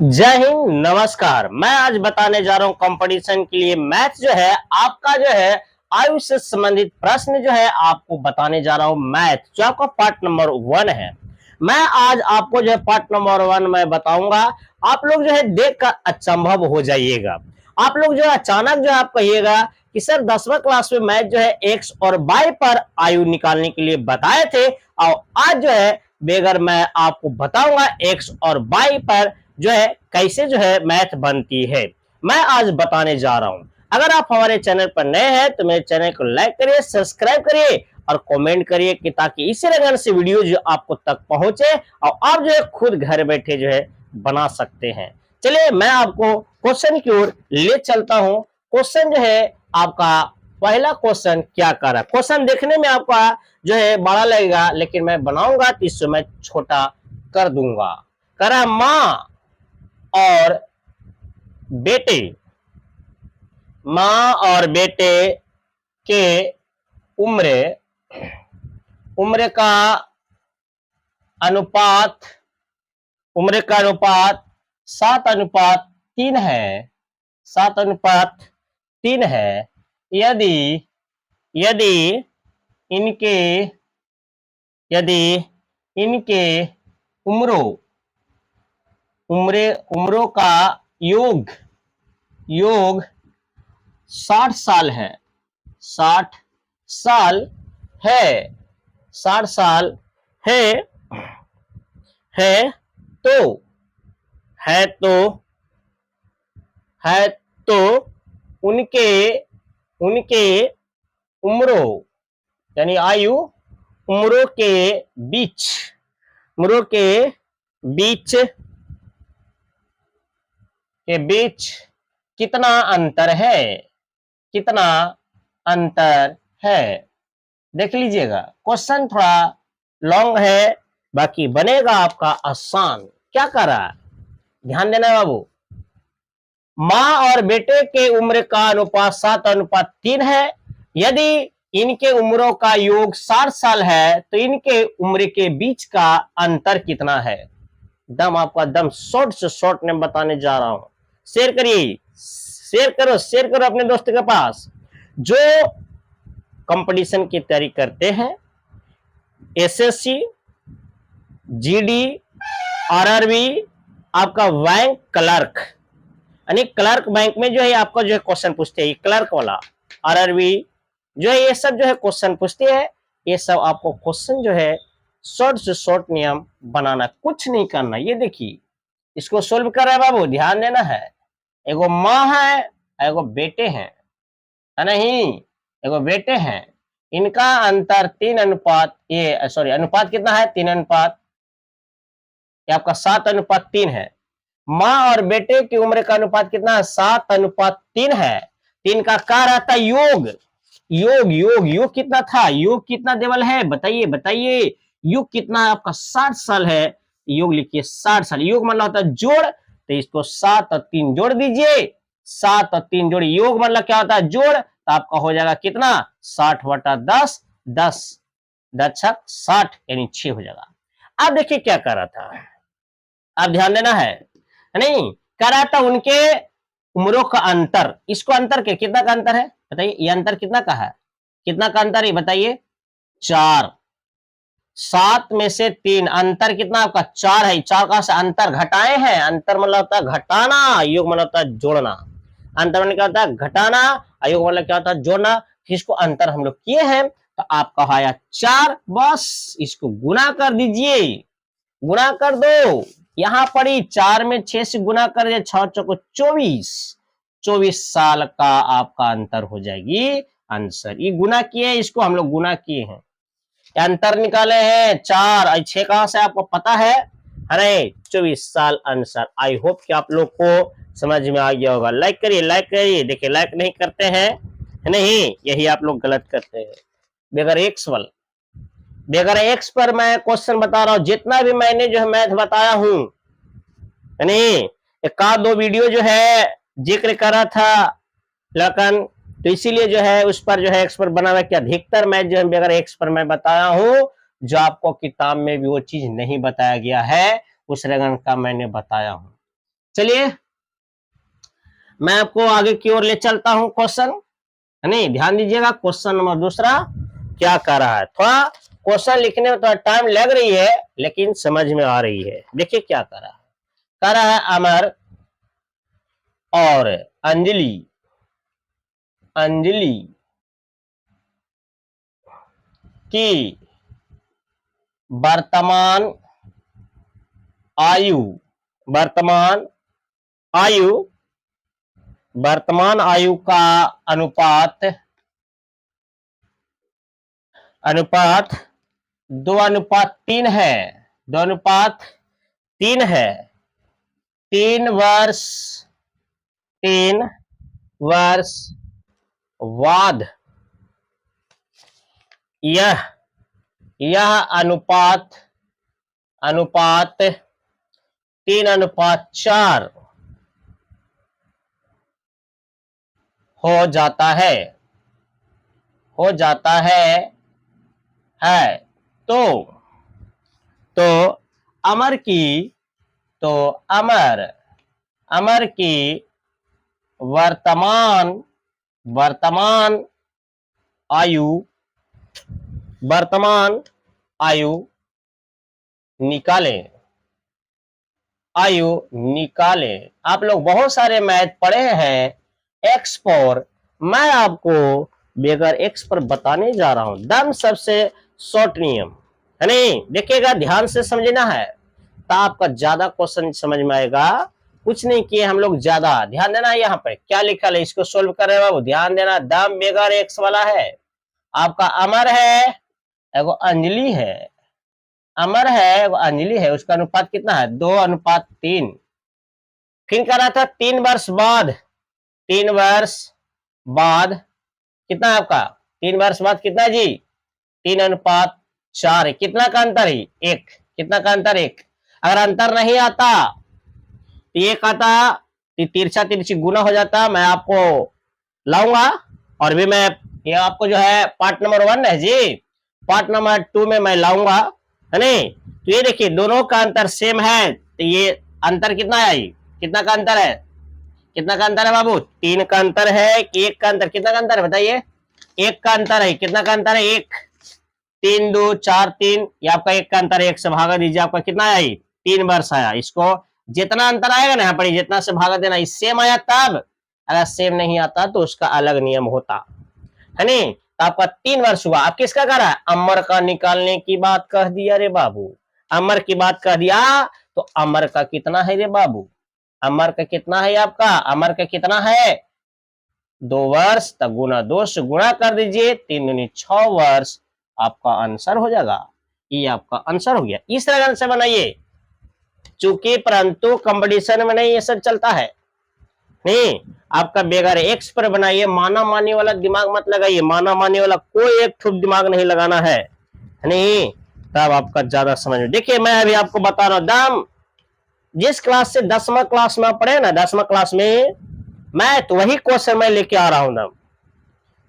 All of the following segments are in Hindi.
जय हिंद, नमस्कार। मैं आज बताने जा रहा हूं कंपटीशन के लिए मैथ जो है आपका जो है आयु से संबंधित प्रश्न जो है आपको बताने जा रहा हूं। मैथ जो आपका पार्ट नंबर 1 है। मैं आज आपको जो है पार्ट नंबर 1 मैं बताऊंगा। आप लोग जो है देख कर अचंभव हो जाइएगा। आप लोग जो है अचानक जो है आप कहिएगा कि सर 10वीं क्लास में मैथ जो है एक्स और वाई पर आयु निकालने के लिए बताए थे और आज जो है बेगर मैं आपको बताऊंगा एक्स और वाई पर जो है कैसे जो है मैथ बनती है। मैं आज बताने जा रहा हूं। अगर आप हमारे चैनल पर नए हैं तो मेरे चैनल को लाइक करिए, सब्सक्राइब करिए और कमेंट करिए कि ताकि इसी तरह से वीडियो जो आपको तक पहुंचे और आप जो है खुद घर बैठे जो है बना सकते हैं। चलिए मैं आपको क्वेश्चन की ओर ले चलता हूं। क्वेश्चन जो है आपका पहला क्वेश्चन क्या कर रहा है। क्वेश्चन देखने में आपका जो है बड़ा लगेगा लेकिन मैं बनाऊंगा तो इससे मैं छोटा कर दूंगा। करा माँ और बेटे, माँ और बेटे के उम्र उम्र का अनुपात 7:3 है। 7:3 है। यदि यदि इनके यदि इनके उम्रों का योग 60 साल है। 60 साल है। 60 साल है है तो है तो है तो उनके उनके उम्रों यानी आयु उम्रों के बीच कितना अंतर है। कितना अंतर है। देख लीजिएगा क्वेश्चन थोड़ा लॉन्ग है, बाकी बनेगा आपका आसान। क्या कर रहा है, ध्यान देना है बाबू। माँ और बेटे के उम्र का अनुपात 7:3 है। यदि इनके उम्रों का योग 60 साल है तो इनके उम्र के बीच का अंतर कितना है। दम आपका दम शॉर्ट से शॉर्ट में बताने जा रहा हूं। शेयर करिए, शेयर करो अपने दोस्तों के पास जो कंपटीशन की तैयारी करते हैं। एसएससी, जीडी, आरआरबी, आपका बैंक क्लर्क यानी क्लर्क बैंक में जो है आपका जो है क्वेश्चन पूछते हैं। क्लर्क वाला आरआरबी जो है ये सब जो है क्वेश्चन पूछते हैं। ये सब आपको क्वेश्चन जो है शॉर्ट से शॉर्ट नियम बनाना, कुछ नहीं करना। ये देखिए इसको सोल्व कर रहा है बाबू, ध्यान देना है। एगो माँ है, एगो बेटे हैं, है नहीं, एगो बेटे हैं। इनका अंतर 3 अनुपात अनुपात कितना है 3 अनुपात, ये आपका 7:3 है। माँ और बेटे की उम्र का अनुपात कितना है 7:3 है। 3 का क्या रहता है योग। योग कितना था, योग कितना देवल है बताइए। योग कितना है आपका 60 साल है। योग लिखिए 60 साल। योग मतलब होता है जोड़, तो इसको 7 और 3 जोड़ दीजिए। 7 और 3 जोड़, योग मतलब क्या होता है जोड़, तो आपका हो जाएगा कितना 60/10, 10 10 60 यानी 6 हो जाएगा। अब देखिए क्या कर रहा था, अब ध्यान देना है नहीं। कह रहा था उनके उम्रों का अंतर, इसको अंतर के कितना का अंतर है बताइए। ये अंतर कितना का है, कितना का अंतर है बताइए 4। 7 में से 3 अंतर कितना आपका 4 है। 4 का से अंतर घटाए हैं। अंतर मतलब होता है घटाना, योग मतलब होता है जोड़ना। अंतर मतलब क्या होता है घटाना, योग मतलब क्या होता है जोड़ना। इसको अंतर हम लोग किए हैं तो आपका आया 4। बस इसको गुना कर दीजिए, गुना कर दो। यहां पर ही 4 में 6 से गुना कर दिया, 6 चौको 24 साल का आपका अंतर हो जाएगी आंसर। ये गुना किए, इसको हम लोग गुना किए हैं, अंतर निकाले हैं 4 और 6 कहां से आपको पता है, अरे 24 साल आंसर। आई होप कि आप लोग को समझ में आ गया होगा। लाइक करिए। देखिए लाइक नहीं करते हैं, नहीं, यही आप लोग गलत करते हैं। बेगर एक्स पर मैं क्वेश्चन बता रहा हूं। जितना भी मैंने जो है मैथ बताया हूं, नहीं, एक आध दो वीडियो जो है जिक्र करा था लेकिन, तो इसीलिए जो है उस पर जो है एक्स पर बना हुआ कि अधिकतर मैथ जो है बेगर एक्स पर मैं बताया हूं, जो आपको किताब में भी वो चीज नहीं बताया गया है उस रंग का मैंने बताया हूं। चलिए मैं आपको आगे की ओर ले चलता हूं क्वेश्चन, नहीं ध्यान दीजिएगा। क्वेश्चन नंबर दूसरा क्या कर रहा है, थोड़ा क्वेश्चन लिखने में थोड़ा टाइम लग रही है लेकिन समझ में आ रही है। देखिए क्या कर रहा है, कर रहा है अमर और अंजलि, अंजलि की वर्तमान आयु, वर्तमान आयु, वर्तमान आयु का अनुपात, अनुपात 2:3 है, 2:3 है। 3 वर्ष, 3 वर्ष बाद यह अनुपात, अनुपात 3:4 हो जाता है, हो जाता है। तो अमर की, तो अमर की वर्तमान, वर्तमान आयु, वर्तमान आयु निकालें, आयु निकालें। आप लोग बहुत सारे मैथ पढ़े हैं एक्स पर, मैं आपको बेगर एक्स पर बताने जा रहा हूं। दम सबसे शॉर्ट नियम है, नहीं देखिएगा ध्यान से समझना है तो आपका ज्यादा क्वेश्चन समझ में आएगा। कुछ नहीं किए हम लोग, ज्यादा ध्यान देना है। यहाँ पे क्या लिखा है इसको सोल्व कर रहे हो बाबू, ध्यान देना। दम बेगर एक्स वाला है, आपका अमर है, एगो अंजलि है, अमर है एगो अंजलि है, उसका अनुपात कितना है 2:3। फिर कह रहा था 3 वर्ष बाद, 3 वर्ष बाद कितना है आपका, 3 वर्ष बाद कितना जी 3:4 है। कितना का अंतर है, एक, कितना का अंतर, एक। अगर अंतर नहीं आता तो एक आता, तिरछा तिरछी गुना हो जाता, मैं आपको लाऊंगा। और भी मैं ये आपको जो है पार्ट नंबर 1 है जी, पार्ट नंबर 2 में मैं लाऊंगा, है नहीं। तो ये देखिए दोनों का अंतर सेम है, तो ये अंतर कितना है, कितना का अंतर है, कितना का अंतर है बाबू, 3 का अंतर है कि 1 का अंतर, कितना का अंतर है बताइए, 1 का अंतर है। कितना का अंतर है, 1, 3 2 4 3, ये आपका 1 का अंतर है, 1 से भागा दीजिए, आपका कितना आया 3 वर्ष आया। इसको जितना अंतर आएगा ना यहाँ पर, जितना से भागा देना, इस सेम आया तब, अगर सेम नहीं आता तो उसका अलग नियम होता है नहीं। तो आपका 3 वर्ष हुआ। अब किसका कह रहा है, अमर का निकालने की बात कह दिया रे बाबू, अमर की बात कह दिया। तो अमर का कितना है रे बाबू, अमर का कितना है आपका, अमर का कितना है 2 वर्ष, तब गुना 2 से गुणा कर दीजिए, 3 दूनी 6 वर्ष, आपका आंसर हो जाएगा। ये आपका आंसर हो गया। इस तरह से बनाइए, चूंकि परंतु कंपटीशन में नहीं ये सब चलता है, नहीं आपका बेगर एक्स पर बनाइए। माना मानी वाला दिमाग मत लगाइए, माना मानी वाला कोई एक ठुप दिमाग नहीं लगाना है, नहीं तब आपका ज्यादा समझ में। देखिए मैं अभी आपको बता रहा हूं, दम जिस क्लास से 10वां क्लास में पढ़े ना, 10वां क्लास में मैं तो वही क्वेश्चन मैं लेके आ रहा हूं दम।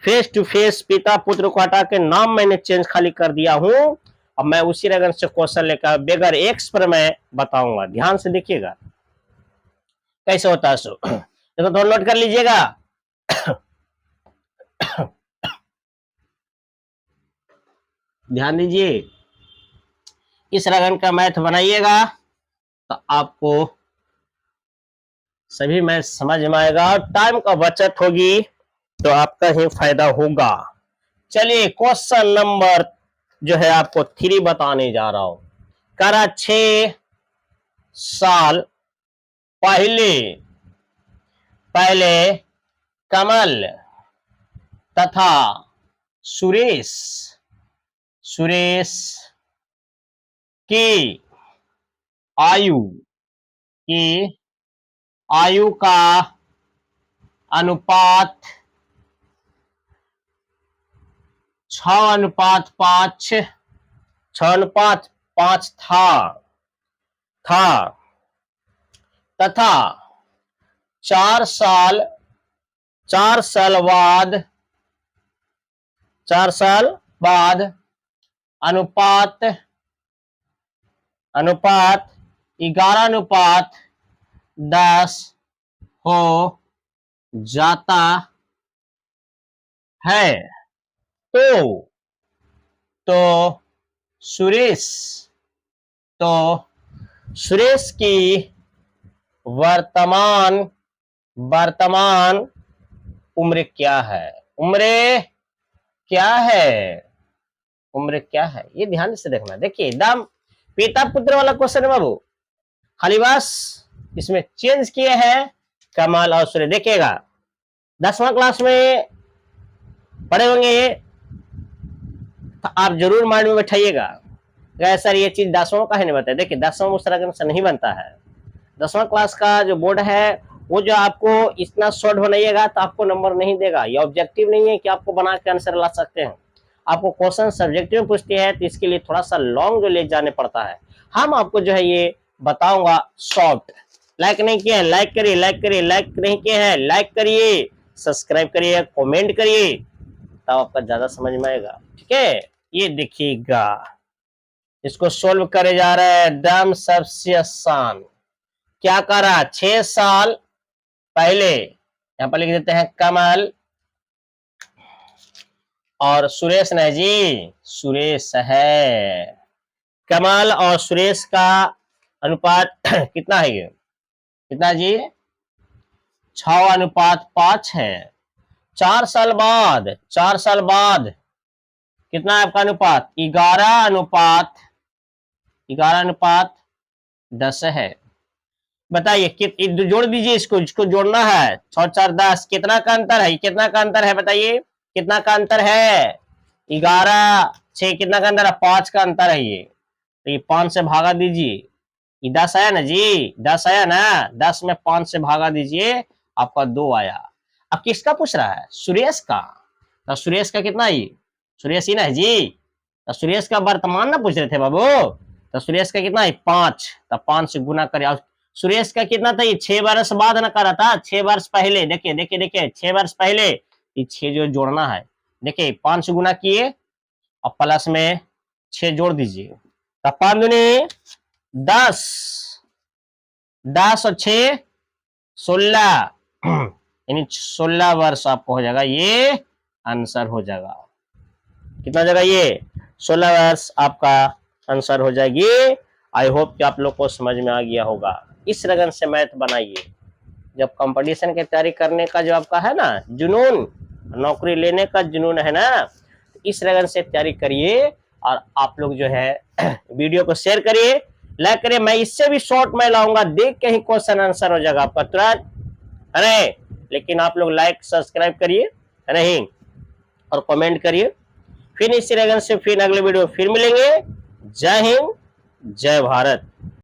फेस टू फेस पिता पुत्र को हटा के नाम मैंने चेंज खाली कर दिया हूं, और मैं उसी रगन से क्वेश्चन लेकर बेगर एक्स पर मैं बताऊंगा। ध्यान से देखिएगा कैसे होता है सो, देखो थोड़ा नोट कर लीजिएगा। ध्यान दीजिए, इस रगन का मैथ बनाइएगा तो आपको सभी मैथ समझ में आएगा और टाइम का बचत होगी तो आपका ही फायदा होगा। चलिए क्वेश्चन नंबर जो है आपको 3 बताने जा रहा हूं। करा 6 साल पहले, पहले कमल तथा सुरेश, सुरेश की आयु, की आयु का अनुपात 6:5, 6:5 था तथा 4 साल, 4 साल बाद, 4 साल बाद अनुपात, अनुपात 11:9 10 हो जाता है। तो सुरेश तो सुरेश की वर्तमान वर्तमान उम्र क्या है? उम्र क्या है? उम्र क्या है? ये ध्यान से देखना। देखिए एकदम पिता पुत्र वाला क्वेश्चन है बाबू, खाली बस इसमें चेंज किए हैं कमल और सूर्य। देखिएगा 10वां क्लास में पढ़े होंगे ये, तो आप जरूर माइंड में बैठाइएगा सर ये चीज 10वां का है नहीं बताया। देखिए 10वां उस तरह से नहीं बनता है। 10वां क्लास का जो बोर्ड है वो जो आपको इतना शॉर्ट बनाइएगा तो आपको नंबर नहीं देगा। ये ऑब्जेक्टिव नहीं है कि आपको बना के आंसर ला सकते हैं। आपको क्वेश्चन सब्जेक्टिव में पूछती है तो इसके लिए थोड़ा सा लॉन्ग जो ले जाने पड़ता है। हम आपको जो है ये बताऊंगा शॉर्ट। लाइक नहीं किया है लाइक करिए, लाइक करिए, लाइक नहीं किया है लाइक करिए, सब्सक्राइब करिए, कमेंट करिए, तब आपका ज्यादा समझ में आएगा। ठीक है, ये देखिएगा इसको सोल्व करे जा रहा है एकदम सबसे आसान। क्या करा 6 साल पहले, यहां पर लिख देते हैं कमल और सुरेश ने जी, सुरेश है। कमल और सुरेश का अनुपात कितना है ये? कितना जी? 6:5 है। 4 साल बाद, 4 साल बाद कितना है आपका अनुपात? 11:10 है। बताइए जोड़ दीजिए इसको जोड़ना है। 6 4 10 कितना का अंतर है? कितना का अंतर है बताइए, कितना का अंतर है? 11 6 कितना का अंतर है? 5 का अंतर है ये। तो ये 5 से भागा दीजिए, ये 10 आया ना जी, 10 आया ना, 10 में 5 से भागा दीजिए, आपका 2 आया। अब किसका पूछ रहा है? सुरेश का। तो सुरेश का कितना है? सुरेश ही ना है जी, तो सुरेश का वर्तमान ना पूछ रहे थे बाबू। तो सुरेश का कितना है? 5। तो 5 से गुना करें। सुरेश का कितना था? ये 6 वर्ष बाद ना करा था, 6 वर्ष पहले। देखिए देखिए देखिए 6 वर्ष पहले, ये 6 जो जोड़ना है। देखिए 5 से गुना किए और प्लस में 6 जोड़ दीजिए, तो 5 दूनी 10, 10 और 6 16, यानी 16 वर्ष आपको हो जाएगा। ये आंसर हो जाएगा। कितना जगह? ये 16 वर्ष आपका आंसर हो जाएगी। आई होप कि आप लोग को समझ में आ गया होगा। इस लगन से मैथ बनाइए। जब कंपटीशन की तैयारी करने का जो आपका है ना जुनून, नौकरी लेने का जुनून है ना, तो इस लगन से तैयारी करिए। और आप लोग जो है वीडियो को शेयर करिए, लाइक करिए। मैं इससे भी शॉर्ट में लाऊंगा, देख के ही क्वेश्चन आंसर हो जाएगा आपका तुरंत। अरे लेकिन आप लोग लाइक सब्सक्राइब करिए नहीं, और कमेंट करिए। फिर इसी लगन से फिर अगले वीडियो फिर मिलेंगे। जय हिंद, जय भारत।